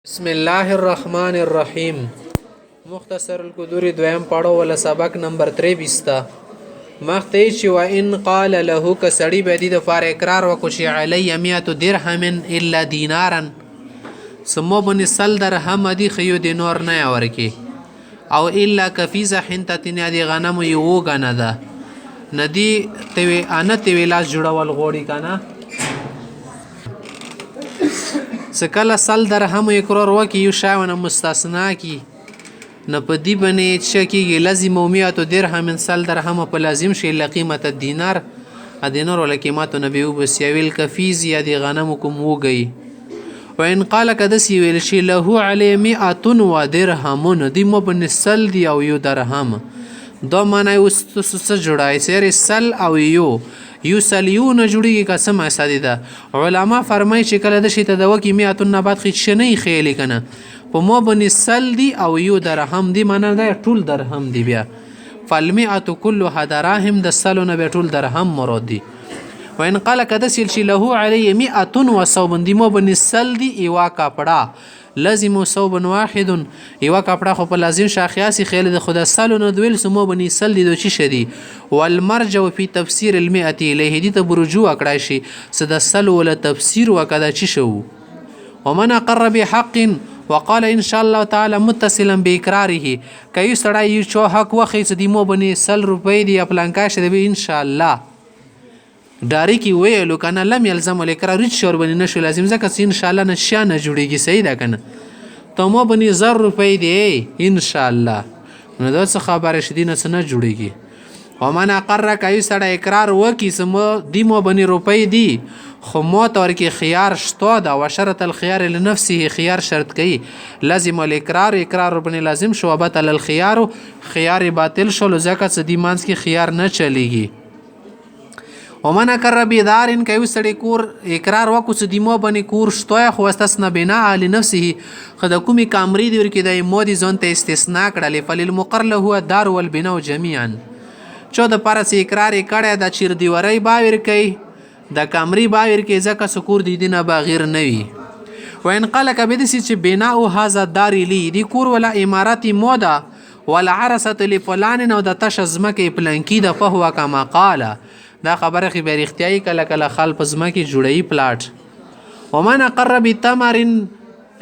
بسم الله الرحمن الرحیم مختصر القدور دویم پاړو ولا سبق نمبر 23 تا مخته چې و ان قال له کسړی بدی د فار اقرار وکشي علی 100 درهم الا دینارا سمو بن سل درهم دی خيو د نور نه ورکی او الا کفیزه حنتتن دی غنم یو غنه ده ندی ته ان ته ویلا جوړول غوړی کنه سکله سل درهم اقرار وکي یو شاونه مستثنا کی نه په دی باندې چې لازم مومیات درهم سل درهم په لازم شي لقیمت الدینار ادینار ول قیمت نبی وبس یویل کفیز یا دی غنم کوم وګي وان قال کدسی ویل شي له علی 100 و درهم دی مو بن سل دی او یو درهم دو معنی وست جوړای سر سل او یو سلیون جوړیږي قسم اسادی ده علما فرمای چې کله د شي ته د وکی 100 نه بعد خې شنی خېل کنه په مو بن سل دی او یو درهم دی معنی ده ټول درهم دی بیا فالمئه كلها دراهم د سلونه به ټول درهم مراد دی وان قال کدسل شي له علی 100 وصوب دی مو بن سل دی ایوا کپڑا لازم صوب واحد یو کپڑا خو په لازم شاخیاسي خیل د خدا سلونه دویل سمو بني سل دي چې شدي والمرجع في تفسير المئه الیه دي ته برجو اکړای شي صد سل ولا تفسیر وکدا چې شو ومن اقر بحق وقال ان شاء الله تعالی متصلا باقراره کای سړی یو چو حق وخی دي مو بني سل روپۍ دی پلانکا شه دی ان شاء الله داری کی ویلو کنه لم یلزم الاقرار ریچ شور بنی نشو لازم زکه ان شاء الله نشانه جوړیږي صحیح ده کنه ته مو بنی 1000 روپۍ دی ان شاء الله نو دا څه خبره شدینه نه جوړیږي ومن اقر کای سړی اقرار وکي سم دی مو بنی روپۍ دی خو مو تور کې خيار شته دا وشرط الخيار لنفسه خيار شرط کوي لازم الاقرار اقرار بنی لازم شو بطل الخيار خيار باطل شو زکه څه دی مانس کې خيار نه چلیږي ومن اقر بدار کایو سړی کور اقرار وکړو چې دیمو باندې کور شتوه خو استثنا بنا علی نفسه خد کومي کامری دی ورکې د مودي ځون ته استثناء کړل فلل مقر له هو دار والبناء جميعا چو د پارس اقرار کړه د چیر دیوري باور کوي د کامری باور کوي ځکه سکور دی دینه باغیر نوي وان قال کبدسی چې بناء هذا دار لی دی کور ولا اماراتي مودا ولا عرست لفلان نو د تشزمکه پلانکی د فهو کما قال دا خبره خې به اختیاري کله کله خلپ زمکه جوړی پلاټ ومن قرب تمر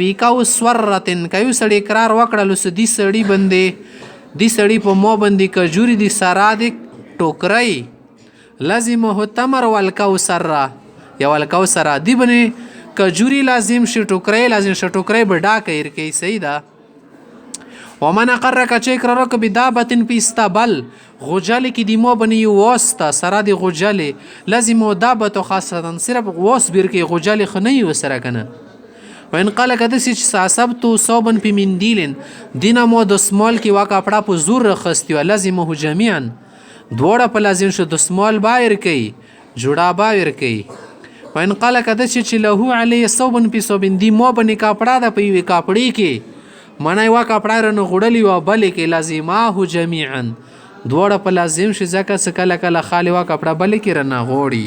پیکاو سورتن کایو سړی اقرار وکړل سدي سړی بندې دی سړی په مو باندې کجوري دی سارا دی ټوکرای لازم هو تمر والکوثر یا والکوثر دی باندې کجوري لازم شي ټوکرای لازم شي ټوکرای بډا کیر کی صحیح ده ومن اقر کچې اقرار وک بدابتن پیستبل غجل کی دیمو بنی واسطه سره دی غجل لازم دابت خاصه صرف واس بیر کی غجل خنی وسره کنه وان قال کدس حسبت صوبن په مندیلن دینمو د سمال کی وا کپڑا په زور رخصتی لازم هو جميعا دوړه په لازم شو د سمال بایر کی جوړا بایر کی وان قال کدس چې له علی صوبن په صوبن دیمو بنی کپڑا د په کپڑی کی منای وا کپڑا رنه غړلی و بلې کې لازمه جميعا دوړه په لازم شي ځکه څه کله کله خالی وا کپڑا بلې کې رنه غوړي